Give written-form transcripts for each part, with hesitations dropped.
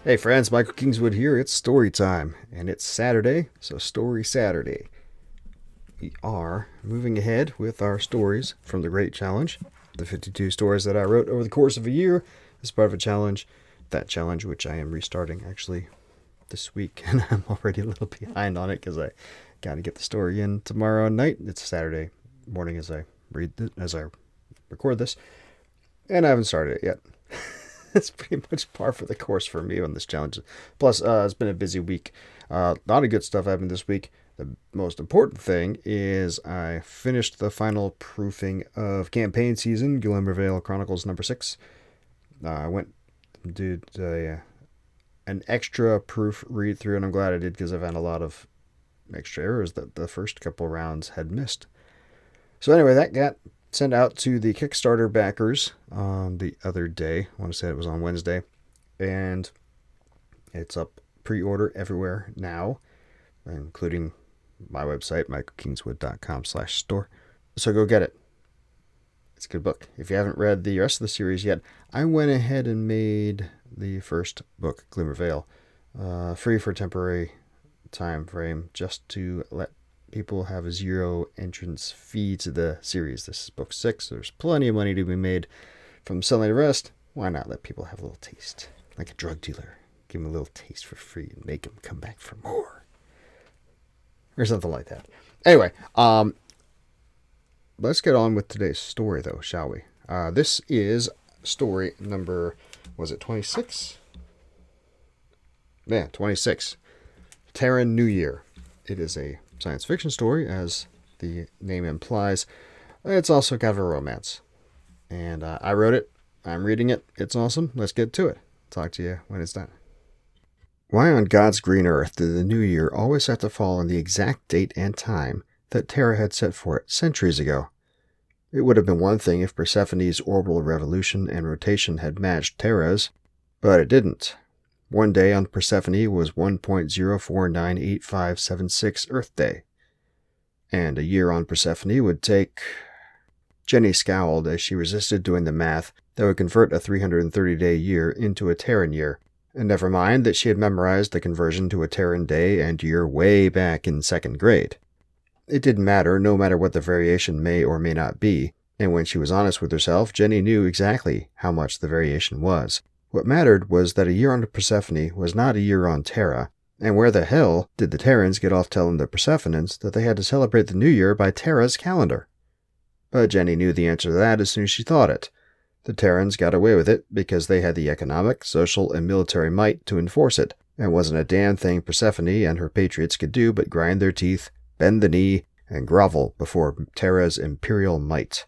Hey friends, Michael Kingswood here. It's story time, and it's Saturday, so Story Saturday. We are moving ahead with our stories from the Great Challenge, the 52 stories that I wrote over the course of a year as part of a challenge. That challenge, which I am restarting actually this week, and I'm already a little behind on it because I got to get the story in tomorrow night. It's Saturday morning as I record this, and I haven't started it yet. It's pretty much par for the course for me on this challenge. Plus, it's been a busy week. A lot of good stuff happened this week. The most important thing is I finished the final proofing of campaign season, Glimmervale Chronicles number 6. I went did an extra proof read through, and I'm glad I did because I found a lot of extra errors that the first couple rounds had missed. So anyway, that got sent out to the Kickstarter backers on the other day. I want to say it was on Wednesday. And it's up pre-order everywhere now, including my website, michaelkingswood.com/store. So go get it. It's a good book. If you haven't read the rest of the series yet, I went ahead and made the first book, Glimmervale, free for a temporary time frame just to let people have a zero entrance fee to the series. This is book 6. There's plenty of money to be made from selling the rest. Why not let people have a little taste? Like a drug dealer. Give them a little taste for free and make them come back for more. Or something like that. Anyway, let's get on with today's story, though, shall we? This is story number, was it 26? Yeah, 26. Terran New Year. It is a science fiction story, as the name implies. It's also kind of a romance. And I wrote it. I'm reading it. It's awesome. Let's get to it. Talk to you when it's done. Why on God's green earth did the new year always have to fall on the exact date and time that Terra had set for it centuries ago? It would have been one thing if Persephone's orbital revolution and rotation had matched Terra's, but it didn't. One day on Persephone was 1.0498576 Earth Day. And a year on Persephone would take... Jenny scowled as she resisted doing the math that would convert a 330-day year into a Terran year. And never mind that she had memorized the conversion to a Terran day and year way back in 2nd grade. It didn't matter, no matter what the variation may or may not be, and when she was honest with herself, Jenny knew exactly how much the variation was. What mattered was that a year on Persephone was not a year on Terra, and where the hell did the Terrans get off telling the Persephonans that they had to celebrate the new year by Terra's calendar? But Jenny knew the answer to that as soon as she thought it. The Terrans got away with it because they had the economic, social, and military might to enforce it, and wasn't a damn thing Persephone and her patriots could do but grind their teeth, bend the knee, and grovel before Terra's imperial might.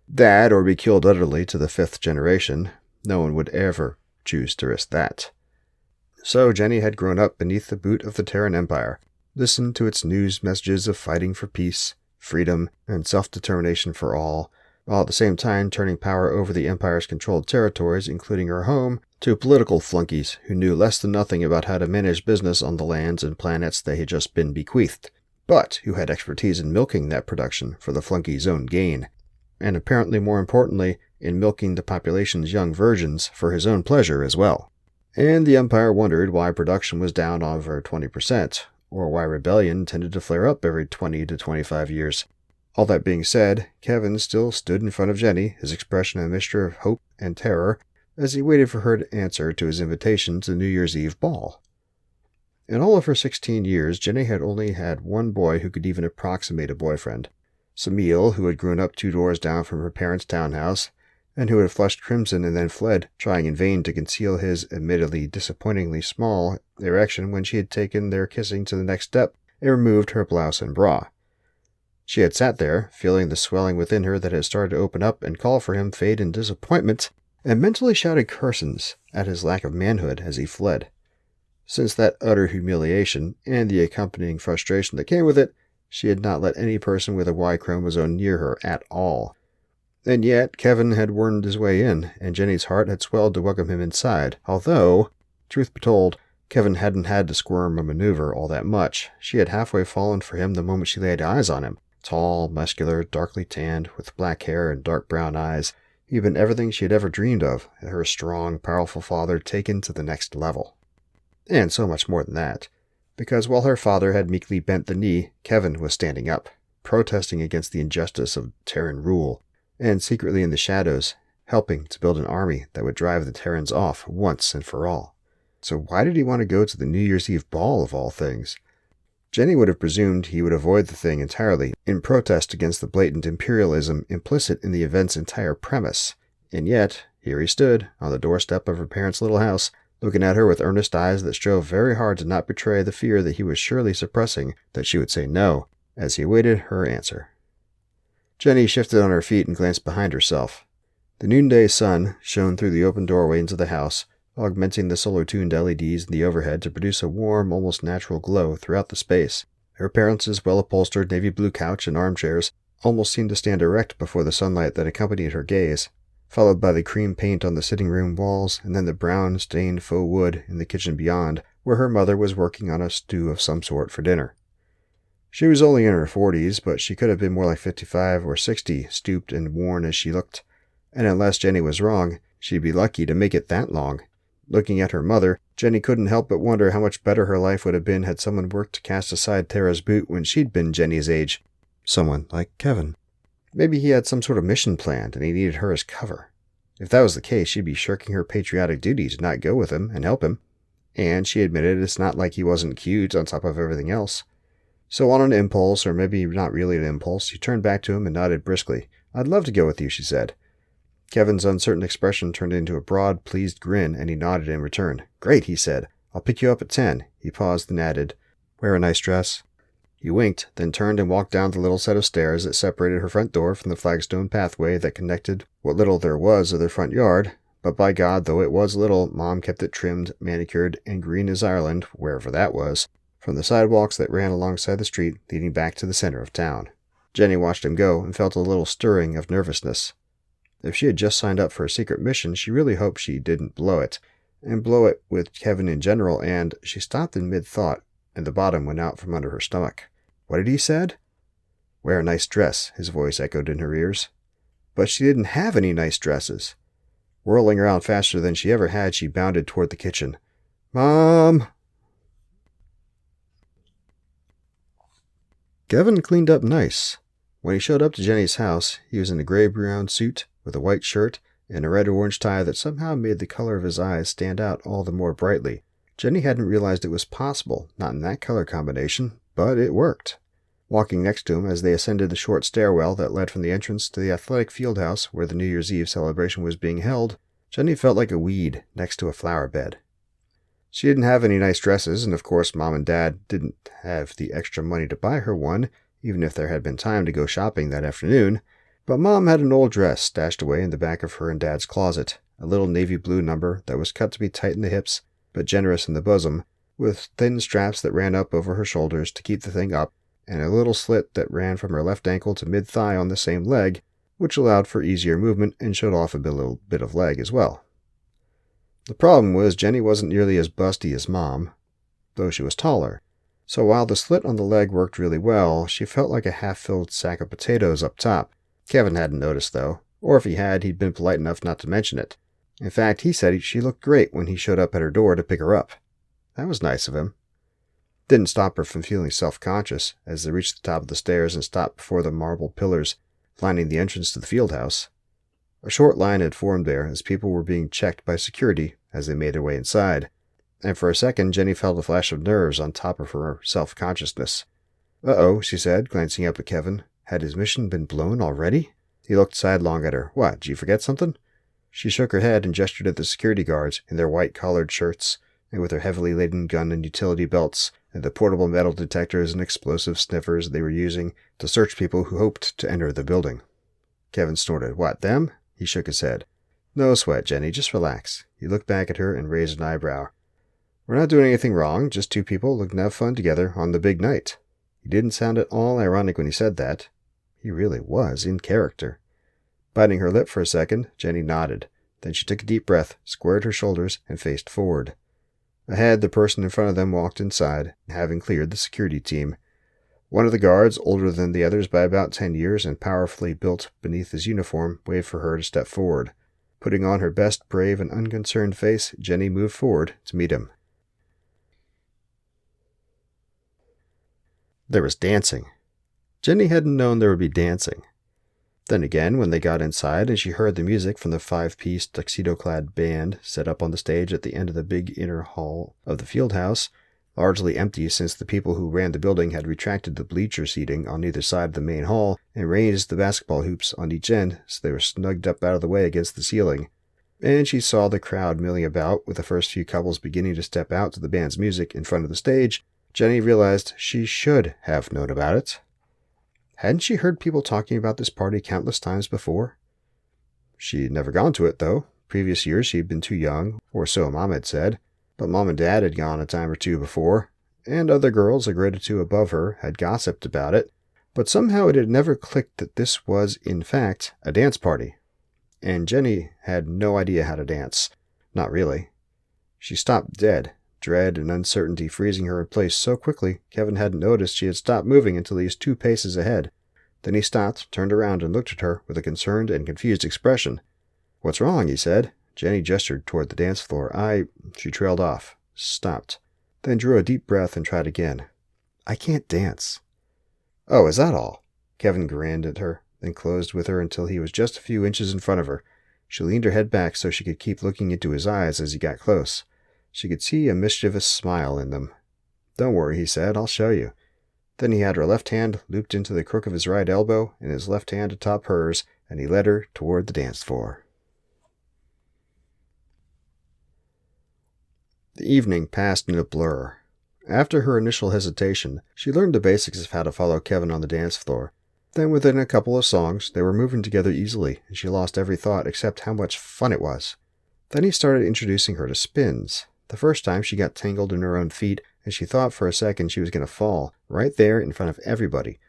That, or be killed utterly to the 5th generation. No one would ever choose to risk that. So Jenny had grown up beneath the boot of the Terran Empire, listened to its news messages of fighting for peace, freedom, and self-determination for all, while at the same time turning power over the Empire's controlled territories, including her home, to political flunkies who knew less than nothing about how to manage business on the lands and planets they had just been bequeathed, but who had expertise in milking that production for the flunkies' own gain, and apparently more importantly, in milking the population's young virgins for his own pleasure as well. And the Empire wondered why production was down over 20%, or why rebellion tended to flare up every 20 to 25 years. All that being said, Kevin still stood in front of Jenny, his expression a mixture of hope and terror, as he waited for her to answer to his invitation to the New Year's Eve ball. In all of her 16 years, Jenny had only had one boy who could even approximate a boyfriend. Samil, who had grown up 2 doors down from her parents' townhouse, and who had flushed crimson and then fled, trying in vain to conceal his admittedly disappointingly small erection when she had taken their kissing to the next step and removed her blouse and bra. She had sat there, feeling the swelling within her that had started to open up and call for him fade in disappointment, and mentally shouted curses at his lack of manhood as he fled. Since that utter humiliation, and the accompanying frustration that came with it, she had not let any person with a Y chromosome near her at all. And yet, Kevin had wormed his way in, and Jenny's heart had swelled to welcome him inside, although, truth be told, Kevin hadn't had to squirm or maneuver all that much. She had halfway fallen for him the moment she laid eyes on him. Tall, muscular, darkly tanned, with black hair and dark brown eyes, even everything she had ever dreamed of, her strong, powerful father taken to the next level. And so much more than that. Because while her father had meekly bent the knee, Kevin was standing up, protesting against the injustice of Terran rule, and secretly in the shadows, helping to build an army that would drive the Terrans off once and for all. So why did he want to go to the New Year's Eve ball of all things? Jenny would have presumed he would avoid the thing entirely, in protest against the blatant imperialism implicit in the event's entire premise. And yet, here he stood, on the doorstep of her parents' little house, looking at her with earnest eyes that strove very hard to not betray the fear that he was surely suppressing that she would say no, as he awaited her answer. Jenny shifted on her feet and glanced behind herself. The noonday sun shone through the open doorway into the house, augmenting the solar-tuned LEDs in the overhead to produce a warm, almost natural glow throughout the space. Her parents' well-upholstered navy blue couch and armchairs almost seemed to stand erect before the sunlight that accompanied her gaze, followed by the cream paint on the sitting room walls and then the brown-stained faux wood in the kitchen beyond, where her mother was working on a stew of some sort for dinner. She was only in her 40s, but she could have been more like 55 or 60, stooped and worn as she looked. And unless Jenny was wrong, she'd be lucky to make it that long. Looking at her mother, Jenny couldn't help but wonder how much better her life would have been had someone worked to cast aside Tara's boot when she'd been Jenny's age. Someone like Kevin. Maybe he had some sort of mission planned and he needed her as cover. If that was the case, she'd be shirking her patriotic duty to not go with him and help him. And she admitted it's not like he wasn't cute on top of everything else. So on an impulse, or maybe not really an impulse, she turned back to him and nodded briskly. "I'd love to go with you," she said. Kevin's uncertain expression turned into a broad, pleased grin, and he nodded in return. "Great," he said. "I'll pick you up at 10. He paused and added, "Wear a nice dress." He winked, then turned and walked down the little set of stairs that separated her front door from the flagstone pathway that connected what little there was of their front yard. But by God, though it was little, Mom kept it trimmed, manicured, and green as Ireland, wherever that was, from the sidewalks that ran alongside the street leading back to the center of town. Jenny watched him go and felt a little stirring of nervousness. If she had just signed up for a secret mission, she really hoped she didn't blow it, and blow it with Kevin in general, and she stopped in mid-thought, and the bottom went out from under her stomach. What had he said? "Wear a nice dress," his voice echoed in her ears. But she didn't have any nice dresses. Whirling around faster than she ever had, she bounded toward the kitchen. "Mom!" Kevin cleaned up nice. When he showed up to Jenny's house, he was in a gray-brown suit with a white shirt and a red-orange tie that somehow made the color of his eyes stand out all the more brightly. Jenny hadn't realized it was possible, not in that color combination, but it worked. Walking next to him as they ascended the short stairwell that led from the entrance to the athletic field house where the New Year's Eve celebration was being held, Jenny felt like a weed next to a flower bed. She didn't have any nice dresses, and of course Mom and Dad didn't have the extra money to buy her one, even if there had been time to go shopping that afternoon. But Mom had an old dress stashed away in the back of her and Dad's closet, a little navy blue number that was cut to be tight in the hips, but generous in the bosom, with thin straps that ran up over her shoulders to keep the thing up, and a little slit that ran from her left ankle to mid-thigh on the same leg, which allowed for easier movement and showed off a little bit of leg as well. The problem was Jenny wasn't nearly as busty as Mom, though she was taller. So while the slit on the leg worked really well, she felt like a half-filled sack of potatoes up top. Kevin hadn't noticed, though, or if he had, he'd been polite enough not to mention it. In fact, he said she looked great when he showed up at her door to pick her up. That was nice of him. Didn't stop her from feeling self-conscious as they reached the top of the stairs and stopped before the marble pillars lining the entrance to the field house. A short line had formed there as people were being checked by security as they made their way inside, and for a second Jenny felt a flash of nerves on top of her self-consciousness. "Uh-oh," she said, glancing up at Kevin. Had his mission been blown already? He looked sidelong at her. "What, did you forget something?" She shook her head and gestured at the security guards in their white collared shirts and with their heavily laden gun and utility belts and the portable metal detectors and explosive sniffers they were using to search people who hoped to enter the building. Kevin snorted. "What, them?" He shook his head. "No sweat, Jenny. Just relax." He looked back at her and raised an eyebrow. "We're not doing anything wrong, just two people looking to have fun together on the big night." He didn't sound at all ironic when he said that. He really was in character. Biting her lip for a second, Jenny nodded. Then she took a deep breath, squared her shoulders, and faced forward. Ahead, the person in front of them walked inside, having cleared the security team. One of the guards, older than the others by about 10 years and powerfully built beneath his uniform, waved for her to step forward. Putting on her best brave and unconcerned face, Jenny moved forward to meet him. There was dancing. Jenny hadn't known there would be dancing. Then again, when they got inside and she heard the music from the 5-piece tuxedo-clad band set up on the stage at the end of the big inner hall of the field house, largely empty since the people who ran the building had retracted the bleacher seating on either side of the main hall and raised the basketball hoops on each end so they were snugged up out of the way against the ceiling. And she saw the crowd milling about, with the first few couples beginning to step out to the band's music in front of the stage. Jenny realized she should have known about it. Hadn't she heard people talking about this party countless times before? She'd never gone to it, though. Previous years she'd been too young, or so Mom had said. But Mom and Dad had gone a time or two before, and other girls, a grade or two above her, had gossiped about it. But somehow it had never clicked that this was, in fact, a dance party. And Jenny had no idea how to dance. Not really. She stopped dead, dread and uncertainty freezing her in place so quickly Kevin hadn't noticed she had stopped moving until he was 2 paces ahead. Then he stopped, turned around, and looked at her with a concerned and confused expression. "What's wrong?" he said. Jenny gestured toward the dance floor. She trailed off, stopped, then drew a deep breath and tried again. "I can't dance." "Oh, is that all?" Kevin grinned at her, then closed with her until he was just a few inches in front of her. She leaned her head back so she could keep looking into his eyes as he got close. She could see a mischievous smile in them. "Don't worry," he said. "I'll show you." Then he had her left hand looped into the crook of his right elbow and his left hand atop hers, and he led her toward the dance floor. The evening passed in a blur. After her initial hesitation, she learned the basics of how to follow Kevin on the dance floor. Then within a couple of songs, they were moving together easily, and she lost every thought except how much fun it was. Then he started introducing her to spins. The first time she got tangled in her own feet, and she thought for a second she was going to fall, right there in front of everybody.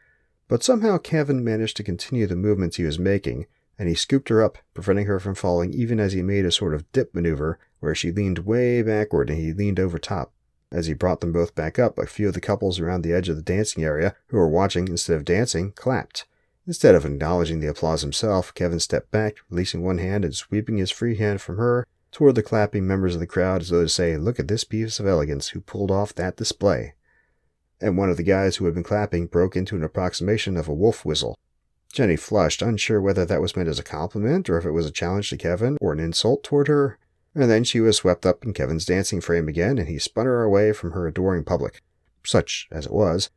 But somehow Kevin managed to continue the movements he was making, and he scooped her up, preventing her from falling even as he made a sort of dip maneuver where she leaned way backward and he leaned over top. As he brought them both back up, a few of the couples around the edge of the dancing area, who were watching instead of dancing, clapped. Instead of acknowledging the applause himself, Kevin stepped back, releasing one hand and sweeping his free hand from her toward the clapping members of the crowd as though to say, "Look at this piece of elegance who pulled off that display." And one of the guys who had been clapping broke into an approximation of a wolf whistle. Jenny flushed, unsure whether that was meant as a compliment or if it was a challenge to Kevin or an insult toward her. And then she was swept up in Kevin's dancing frame again, and he spun her away from her adoring public. Such as it was.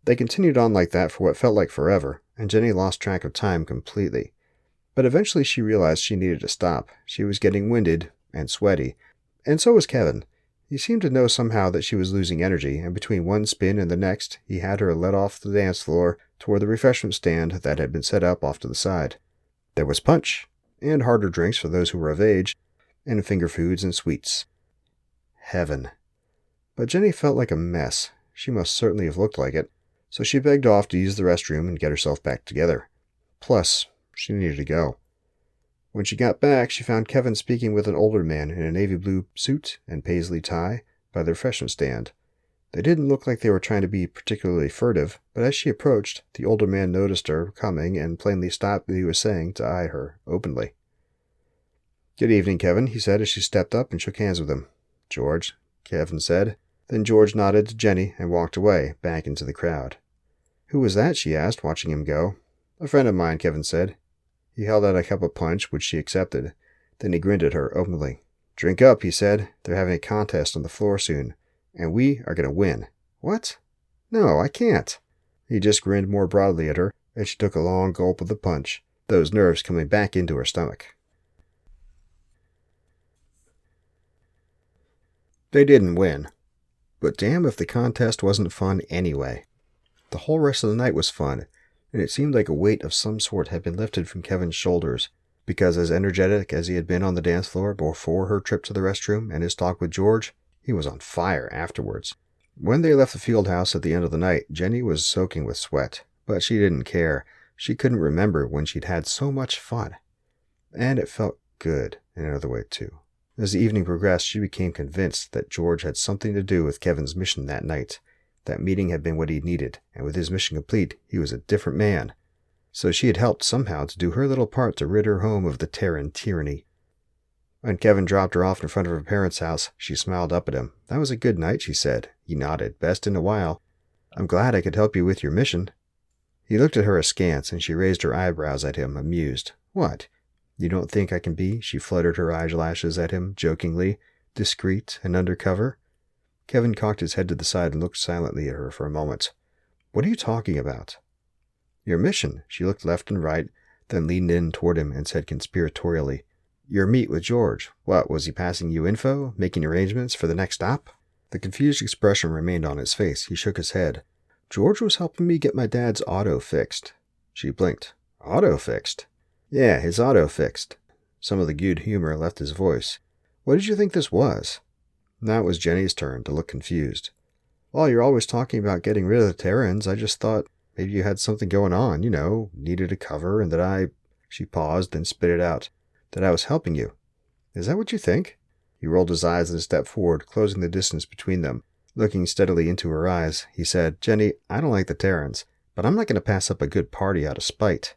They continued on like that for what felt like forever, and Jenny lost track of time completely. But eventually she realized she needed to stop. She was getting winded and sweaty, and so was Kevin. He seemed to know somehow that she was losing energy, and between one spin and the next, he had her led off the dance floor toward the refreshment stand that had been set up off to the side. There was punch, and harder drinks for those who were of age, and finger foods and sweets. Heaven. But Jenny felt like a mess. She must certainly have looked like it, so she begged off to use the restroom and get herself back together. Plus, she needed to go. When she got back, she found Kevin speaking with an older man in a navy blue suit and paisley tie by the refreshment stand. They didn't look like they were trying to be particularly furtive, but as she approached, the older man noticed her coming and plainly stopped what he was saying to eye her openly. "Good evening, Kevin," he said as she stepped up and shook hands with him. "George," Kevin said. Then George nodded to Jenny and walked away, back into the crowd. "Who was that?" she asked, watching him go. "A friend of mine," Kevin said. He held out a cup of punch, which she accepted. Then he grinned at her openly. "Drink up," he said. "They're having a contest on the floor soon, and we are going to win." "What?" "No, I can't." He just grinned more broadly at her, and she took a long gulp of the punch, those nerves coming back into her stomach. They didn't win. But damn if the contest wasn't fun anyway. The whole rest of the night was fun, and it seemed like a weight of some sort had been lifted from Kevin's shoulders, because as energetic as he had been on the dance floor before her trip to the restroom and his talk with George, he was on fire afterwards. When they left the field house at the end of the night, Jenny was soaking with sweat, but she didn't care. She couldn't remember when she'd had so much fun. And it felt good in another way, too. As the evening progressed, she became convinced that George had something to do with Kevin's mission that night. That meeting had been what he needed, and with his mission complete, he was a different man. So she had helped somehow to do her little part to rid her home of the Terran tyranny. When Kevin dropped her off in front of her parents' house, she smiled up at him. "That was a good night," she said. He nodded. "Best in a while." I'm glad I could help you with your mission. He looked at her askance, and she raised her eyebrows at him, amused. What? You don't think I can be? She fluttered her eyelashes at him, jokingly, discreet and undercover. Kevin cocked his head to the side and looked silently at her for a moment. What are you talking about? Your mission. She looked left and right, then leaned in toward him and said conspiratorially, Your meet with George. What, was he passing you info, making arrangements for the next stop? The confused expression remained on his face. He shook his head. George was helping me get my dad's auto fixed. She blinked. Auto fixed? Yeah, his auto fixed. Some of the good humor left his voice. What did you think this was? Now it was Jenny's turn to look confused. Well, you're always talking about getting rid of the Terrans. I just thought maybe you had something going on, needed a cover, and that I... She paused, then spit it out. That I was helping you. Is that what you think? He rolled his eyes and stepped forward, closing the distance between them. Looking steadily into her eyes, he said, Jenny, I don't like the Terrans, but I'm not going to pass up a good party out of spite.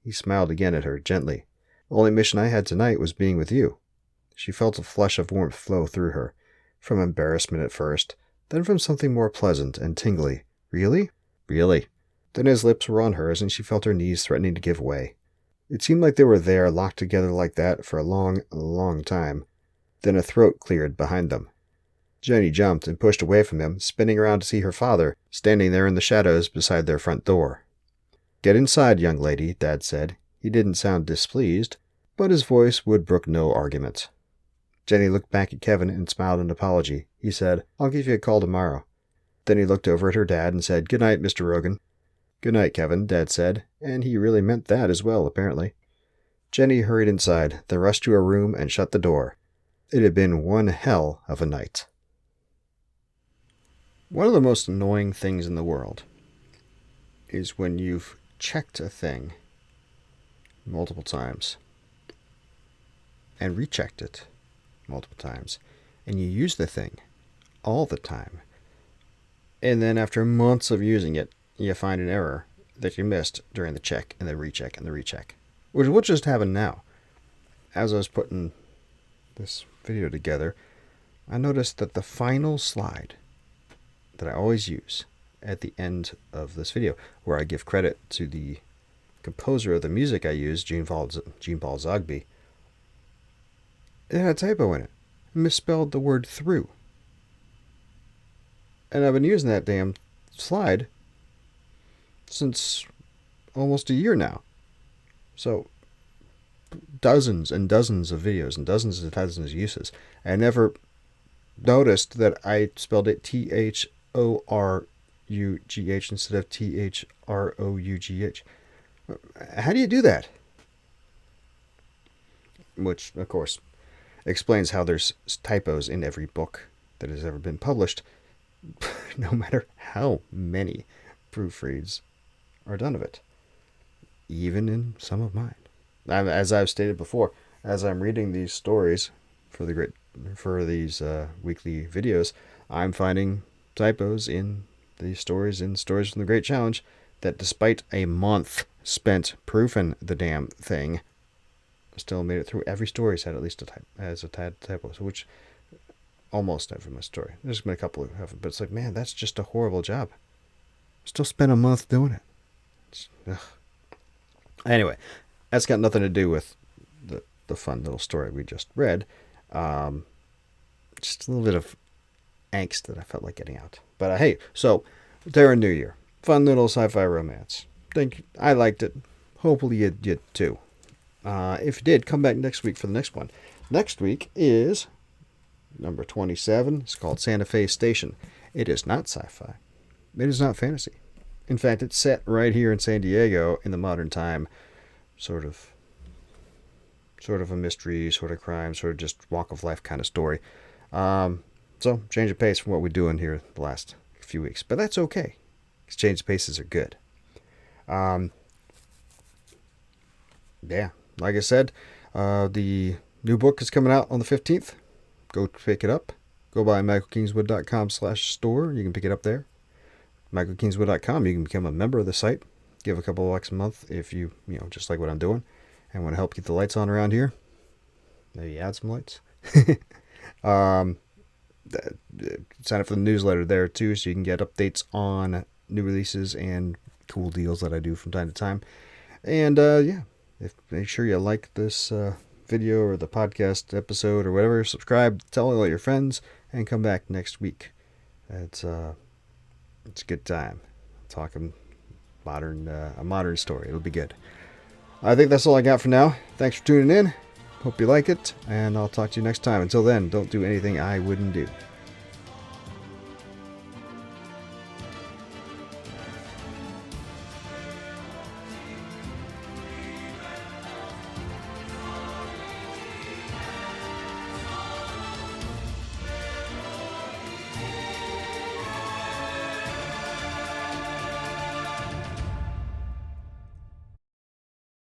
He smiled again at her, gently. The only mission I had tonight was being with you. She felt a flush of warmth flow through her, from embarrassment at first, then from something more pleasant and tingly. Really? Really. Then his lips were on hers, and she felt her knees threatening to give way. It seemed like they were there, locked together like that, for a long, long time. Then a throat cleared behind them. Jenny jumped and pushed away from him, spinning around to see her father, standing there in the shadows beside their front door. Get inside, young lady, Dad said. He didn't sound displeased, but his voice would brook no argument. Jenny looked back at Kevin and smiled an apology. He said, I'll give you a call tomorrow. Then he looked over at her dad and said, Good night, Mr. Rogan. Good night, Kevin, Dad said, and he really meant that as well, apparently. Jenny hurried inside, then rushed to her room and shut the door. It had been one hell of a night. One of the most annoying things in the world is when you've checked a thing multiple times and rechecked it multiple times, and you use the thing all the time, and then after months of using it, you find an error that you missed during the check and the recheck and the recheck, which is what just happened now. As I was putting this video together, I noticed that the final slide that I always use at the end of this video, where I give credit to the composer of the music I use, Gene Paul Zogby, it had a typo in it. It misspelled the word through. And I've been using that damn slide since almost a year now. So, dozens and dozens of videos and dozens and dozens of uses. I never noticed that I spelled it Thorough instead of Through. How do you do that? Which, of course, explains how there's typos in every book that has ever been published, no matter how many proofreads are done of it, even in some of mine. As I've stated before, as I'm reading these stories for these weekly videos, I'm finding typos in these stories from the Great Challenge that, despite a month spent proofing the damn thing, still made it through. Every story had at least a typo, so which almost every my story. There's been a couple who haven't, but it's like, man, that's just a horrible job. Still spent a month doing it. Anyway, that's got nothing to do with the fun little story we just read. Just a little bit of angst that I felt like getting out. But hey, so Terran New Year, fun little sci-fi romance. I liked it. Hopefully you did too. If you did, come back next week for the next one. Next week is number 27. It's called Santa Fe Station. It is not sci-fi. It is not fantasy. In fact, it's set right here in San Diego in the modern time. Sort of a mystery, sort of crime, sort of just walk of life kind of story. So change of pace from what we're doing here the last few weeks. But that's okay, because change of paces are good. Yeah, like I said, the new book is coming out on the 15th. Go pick it up. Go by michaelkingswood.com/store. You can pick it up there. michaelkingswood.com. You can become a member of the site. Give a couple of bucks a month if you just like what I'm doing and want to help keep the lights on around here. Maybe add some lights. Sign up for the newsletter there too, so you can get updates on new releases and cool deals that I do from time to time. And make sure you like this video or the podcast episode or whatever. Subscribe, tell all your friends, and come back next week. It's a good time talking a modern story. It'll be good. I think that's all I got for now. Thanks for tuning in. Hope you like it, and I'll talk to you next time. Until then, don't do anything I wouldn't do.